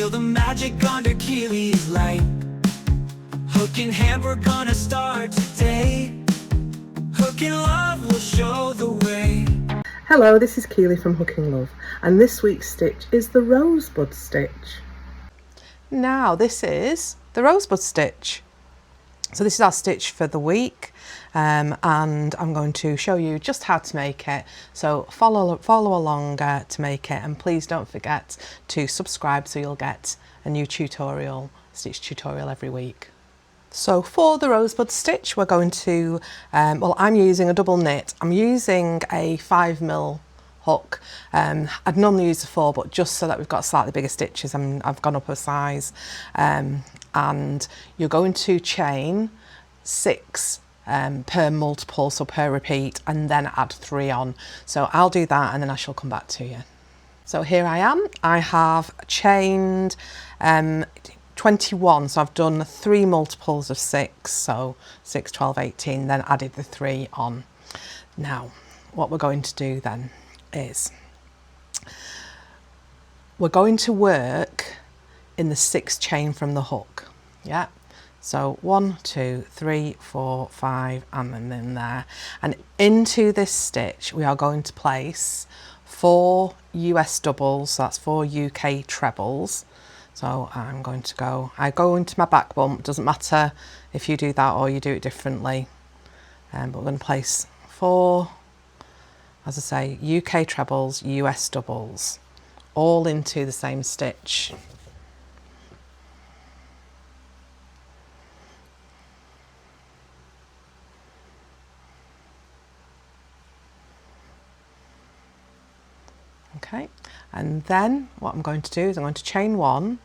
Feel the magic under Keely's light. Hook in hand, we're gonna start today. Hook in love will show the way. Hello, this is Keely from Hook in Love, and this week's stitch is the Rosebud Stitch. Now this is the Rosebud Stitch. So this is our stitch for the week, and I'm going to show you just how to make it. So follow along to make it, and please don't forget to subscribe so you'll get a new tutorial, stitch tutorial every week. So for the Rosebud Stitch, we're going to, well, I'm using a double knit. I'm using a 5mm hook. I'd normally use a 4, but just so that we've got slightly bigger stitches, I've gone up a size. And you're going to chain 6 per multiple, so per repeat, and then add 3 on. So I'll do that and then I shall come back to you. So here I am. I have chained 21, so I've done 3 multiples of 6, so 6, 12, 18, then added the 3 on. Now what we're going to do then is we're going to work in the 6th chain from the hook. Yeah, so 1, 2, 3, 4, 5, and then in there, and into this stitch we are going to place 4 US doubles, so that's 4 UK trebles. So I go into my back bump. Doesn't matter if you do that or you do it differently, but we're going to place 4, as I say, UK trebles, US doubles, all into the same stitch. Okay, and then what I'm going to do is I'm going to chain 1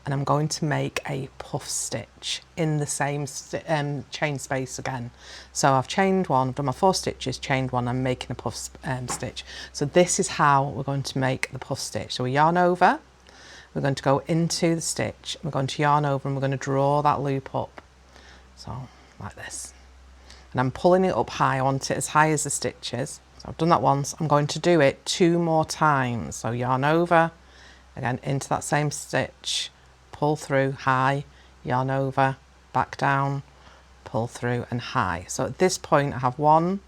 and I'm going to make a puff stitch in the same chain space again. So I've chained 1, I've done my 4 stitches, chained 1, I'm making a puff stitch. So this is how we're going to make the puff stitch. So we yarn over, we're going to go into the stitch, we're going to yarn over and we're going to draw that loop up. So like this. And I'm pulling it up high, I want it as high as the stitch is. So I've done that once, I'm going to do it 2 more times. So yarn over, again into that same stitch, pull through high, yarn over, back down, pull through and high. So at this point I have 1,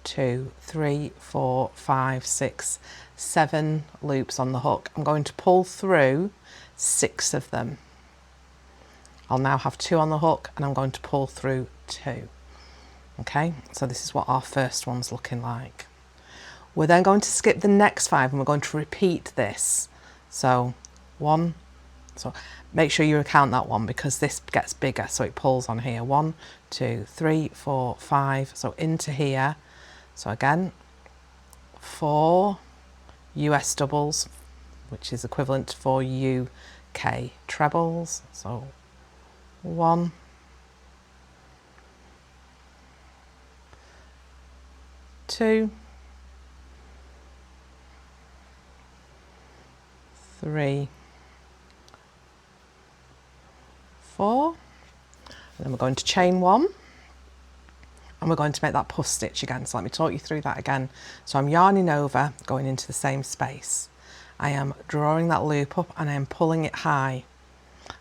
2, 3, 4, 5, 6, 7 loops on the hook. I'm going to pull through 6 of them. I'll now have 2 on the hook and I'm going to pull through 2. Okay, so this is what our first one's looking like. We're then going to skip the next 5 and we're going to repeat this. So 1, so make sure you count that one because this gets bigger, so it pulls on here. 1, 2, 3, 4, 5, so into here. So again, 4 US doubles, which is equivalent to 4 UK trebles. So 1, 2, 3, 4, and then we're going to chain 1 and we're going to make that puff stitch again. So let me talk you through that again. So I'm yarning over, going into the same space. I am drawing that loop up and I am pulling it high,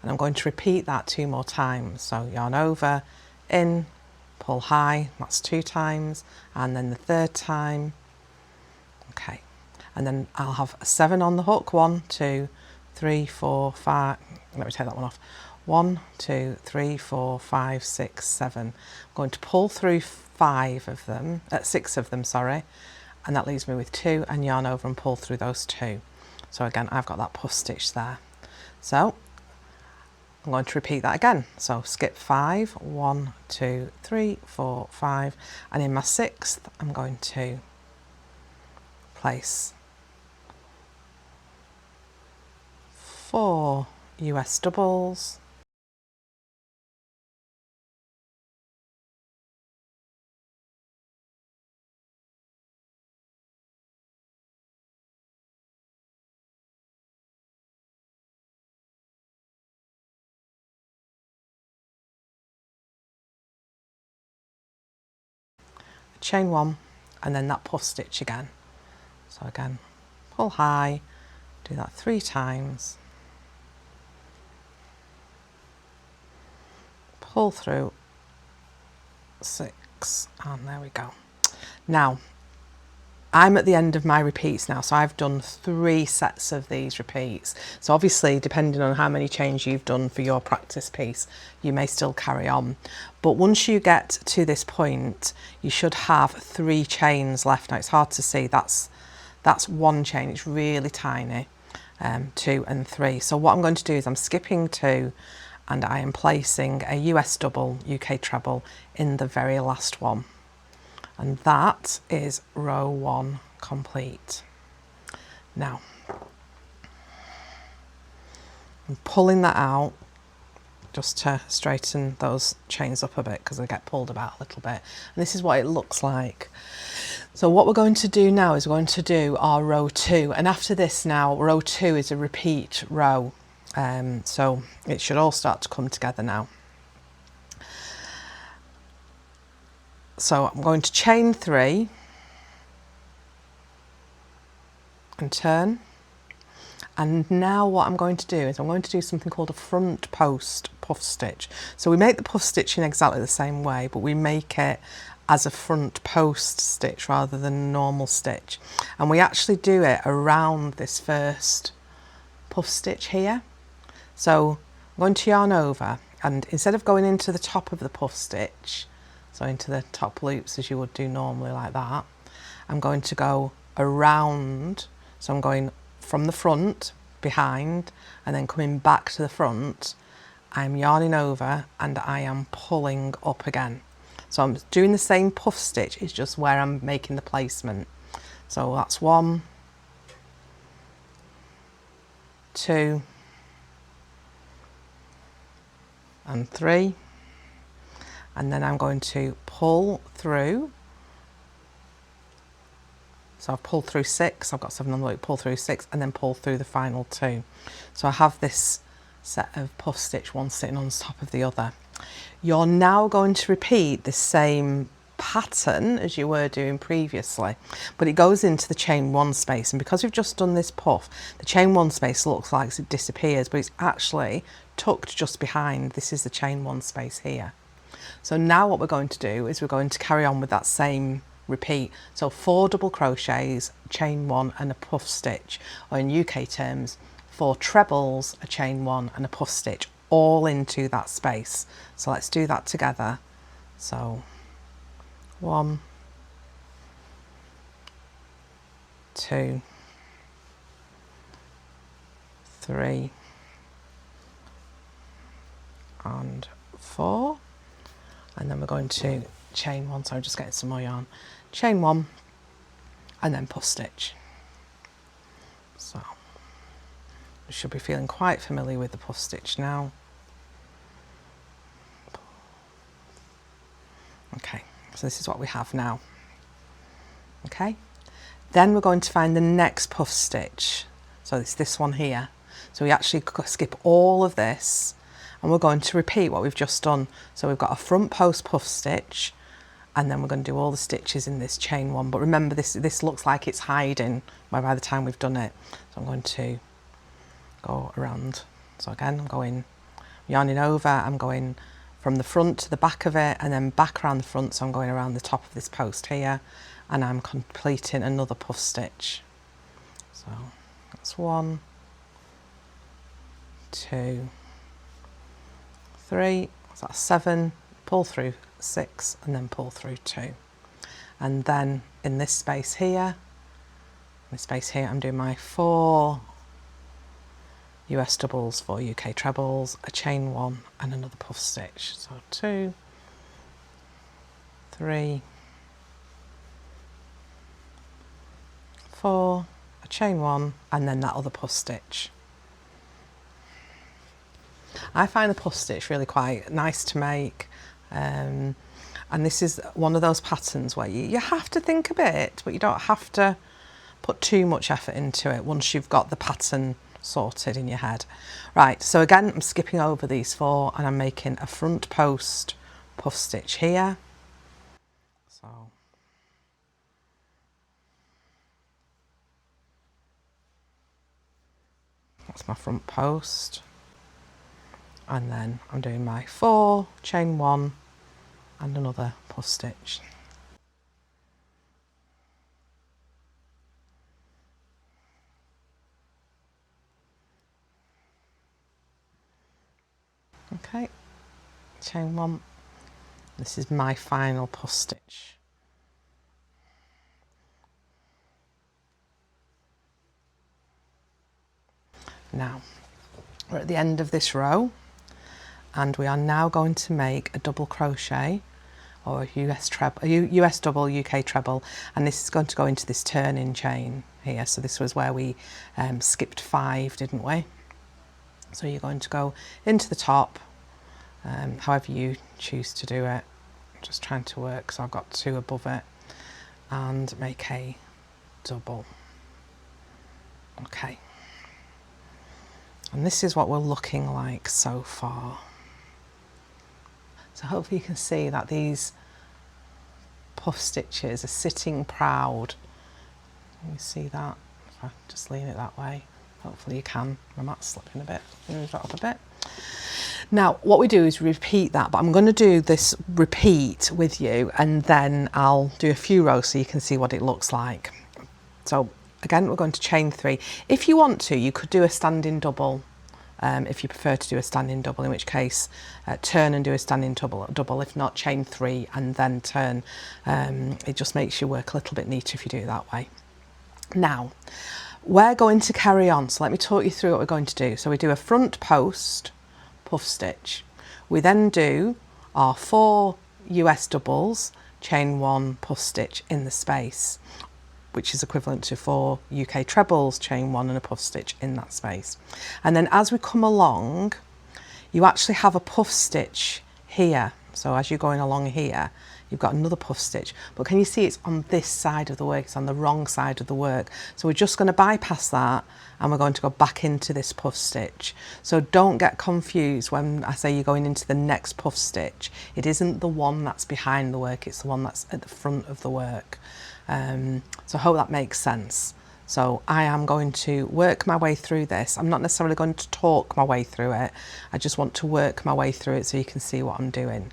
and I'm going to repeat that 2 more times. So yarn over, in, pull high, that's 2 times, and then the 3rd time. Okay, and then I'll have 7 on the hook. 1, 2, 3, 4, 5, let me take that one off. 1, 2, 3, 4, 5, 6, 7. I'm going to pull through 6 of them, sorry, and that leaves me with 2, and yarn over and pull through those 2. So again, I've got that puff stitch there. So I'm going to repeat that again. So skip 5, 1, 2, 3, 4, 5, and in my 6th, I'm going to place 4 US doubles, chain 1, and then that puff stitch again. So again, pull high, do that 3 times, pull through 6, and there we go. Now I'm at the end of my repeats now, so I've done 3 sets of these repeats. So obviously, depending on how many chains you've done for your practice piece, you may still carry on. But once you get to this point, you should have 3 chains left. Now it's hard to see, that's 1 chain, it's really tiny, 2 and 3. So what I'm going to do is I'm skipping 2 and I am placing a US double, UK treble in the very last one. And that is row 1 complete. Now, I'm pulling that out just to straighten those chains up a bit because they get pulled about a little bit. And this is what it looks like. So what we're going to do now is we're going to do our row 2. And after this now, row 2 is a repeat row. So it should all start to come together now. So I'm going to chain 3 and turn. And now what I'm going to do is I'm going to do something called a front post puff stitch. So we make the puff stitch in exactly the same way, but we make it as a front post stitch rather than a normal stitch. And we actually do it around this first puff stitch here. So I'm going to yarn over, and instead of going into the top of the puff stitch, so into the top loops as you would do normally like that, I'm going to go around. So I'm going from the front, behind, and then coming back to the front. I'm yarning over and I am pulling up again. So I'm doing the same puff stitch, it's just where I'm making the placement. So that's 1, 2, and 3. And then I'm going to pull through. So I've pulled through 6, I've got 7 on the loop, pull through 6, and then pull through the final 2. So I have this set of puff stitch, one sitting on top of the other. You're now going to repeat the same pattern as you were doing previously, but it goes into the chain 1 space, and because we've just done this puff, the chain 1 space looks like it disappears, but it's actually tucked just behind. This is the chain 1 space here. So now what we're going to do is we're going to carry on with that same repeat. So 4 double crochets, chain 1 and a puff stitch, or in UK terms 4 trebles, a chain 1 and a puff stitch, all into that space. So let's do that together. So 1, 2, 3 and 4, and then we're going to chain 1. So I'm just getting some more yarn, chain 1 and then puff stitch. So you should be feeling quite familiar with the puff stitch now. Okay, so this is what we have now. Okay, then we're going to find the next puff stitch. So it's this one here. So we actually skip all of this and we're going to repeat what we've just done. So we've got a front post puff stitch, and then we're going to do all the stitches in this chain 1. But remember, this looks like it's hiding by the time we've done it. So I'm going to go around. So again, I'm going yarning over, I'm going from the front to the back of it and then back around the front. So I'm going around the top of this post here and I'm completing another puff stitch. So that's 1, 2, 3, so that's 7, pull through 6 and then pull through 2. And then in this space here, I'm doing my 4 US doubles, 4 UK trebles, a chain 1 and another puff stitch. So 2, 3, 4, a chain 1 and then that other puff stitch. I find the puff stitch really quite nice to make, and this is one of those patterns where you have to think a bit, but you don't have to put too much effort into it once you've got the pattern sorted in your head. Right, so again, I'm skipping over these 4 and I'm making a front post puff stitch here. So that's my front post. and then I'm doing my 4, chain 1 and another puff stitch. Okay, chain 1, this is my final puff stitch. Now we're at the end of this row, and we are now going to make a double crochet, or a US double, UK treble, and this is going to go into this turning chain here. So this was where we skipped 5, didn't we? So you're going to go into the top, however you choose to do it. I'm just trying to work, so I've got 2 above it, and make a double. Okay, and this is what we're looking like so far. So hopefully you can see that these puff stitches are sitting proud. You see that? If I just lean it that way, hopefully you can. My mat's slipping a bit, move that up a bit. Now what we do is repeat that, but I'm going to do this repeat with you, and then I'll do a few rows so you can see what it looks like. So again, we're going to chain 3. If you want to, you could do a standing double, if you prefer to do a standing double, in which case turn and do a standing double. If not, chain 3 and then turn. It just makes your work a little bit neater if you do it that way. Now we're going to carry on, so let me talk you through what we're going to do. So we do a front post puff stitch, we then do our 4 US doubles, chain 1, puff stitch in the space, which is equivalent to 4 UK trebles, chain 1 and a puff stitch in that space. And then as we come along, you actually have a puff stitch here. So as you're going along here, you've got another puff stitch, but can you see it's on this side of the work? It's on the wrong side of the work. So we're just going to bypass that, and we're going to go back into this puff stitch. So don't get confused when I say you're going into the next puff stitch. It isn't the one that's behind the work, it's the one that's at the front of the work. So I hope that makes sense. So I am going to work my way through this. I'm not necessarily going to talk my way through it. I just want to work my way through it so you can see what I'm doing.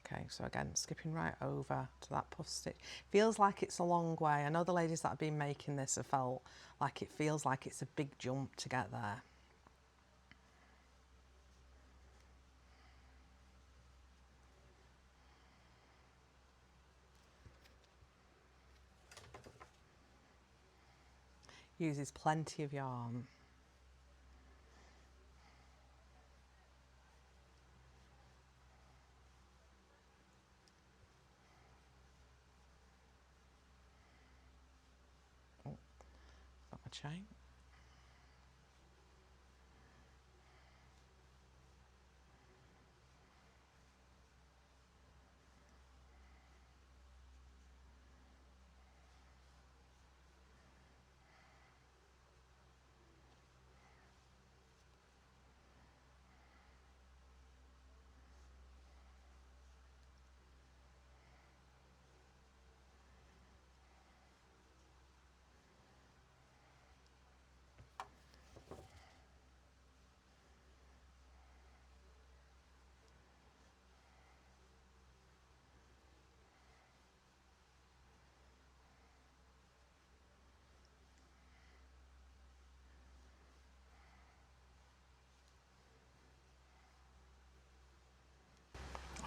Okay, so again, skipping right over to that puff stitch. Feels like it's a long way. I know the ladies that have been making this have felt like it feels like it's a big jump to get there. Uses plenty of yarn. Got my chain.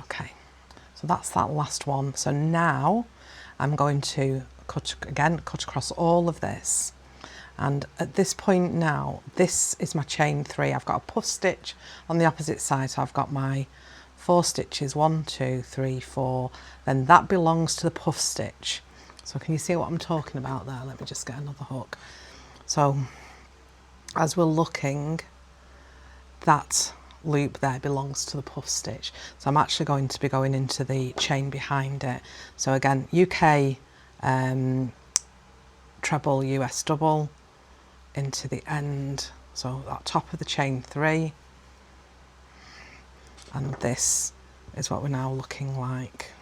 Okay, so that's that last one. So now I'm going to cut across all of this. And at this point now, this is my chain 3. I've got a puff stitch on the opposite side, so I've got my 4 stitches, 1, 2, 3, 4, then that belongs to the puff stitch. So can you see what I'm talking about there? Let me just get another hook. So as we're looking, that loop there belongs to the puff stitch. So I'm actually going to be going into the chain behind it. So again, UK treble, US double into the end. So that top of the chain 3, and this is what we're now looking like.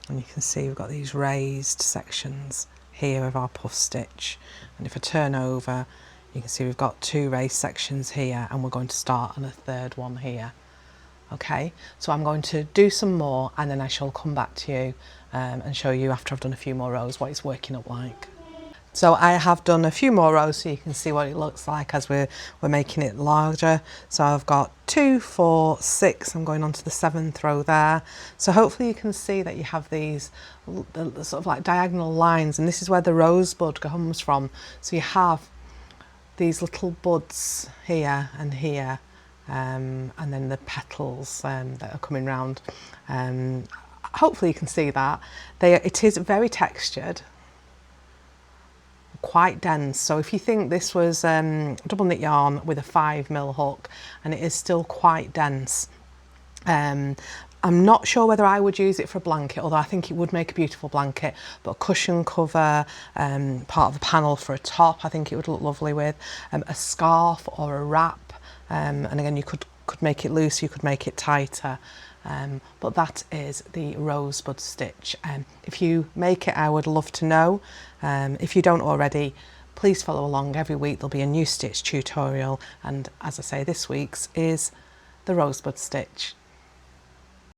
And you can see we've got these raised sections here of our puff stitch, and if I turn over, you can see we've got 2 raised sections here, and we're going to start on a 3rd one here. Okay, so I'm going to do some more, and then I shall come back to you and show you after I've done a few more rows what it's working up like. So I have done a few more rows so you can see what it looks like as we're making it larger. So I've got 2, 4, 6, I'm going on to the 7th row there. So hopefully you can see that you have these sort of like diagonal lines, and this is where the rosebud comes from. So you have these little buds here and here, and then the petals that are coming round. Hopefully you can see that. It is very textured, quite dense. So if you think this was double knit yarn with a 5mm hook, and it is still quite dense. I'm not sure whether I would use it for a blanket, although I think it would make a beautiful blanket, but a cushion cover, part of the panel for a top, I think it would look lovely with, a scarf or a wrap, and again you could make it loose, you could make it tighter. But that is the Rosebud Stitch. If you make it, I would love to know. If you don't already, please follow along. Every week there'll be a new stitch tutorial, and as I say, this week's is the Rosebud Stitch.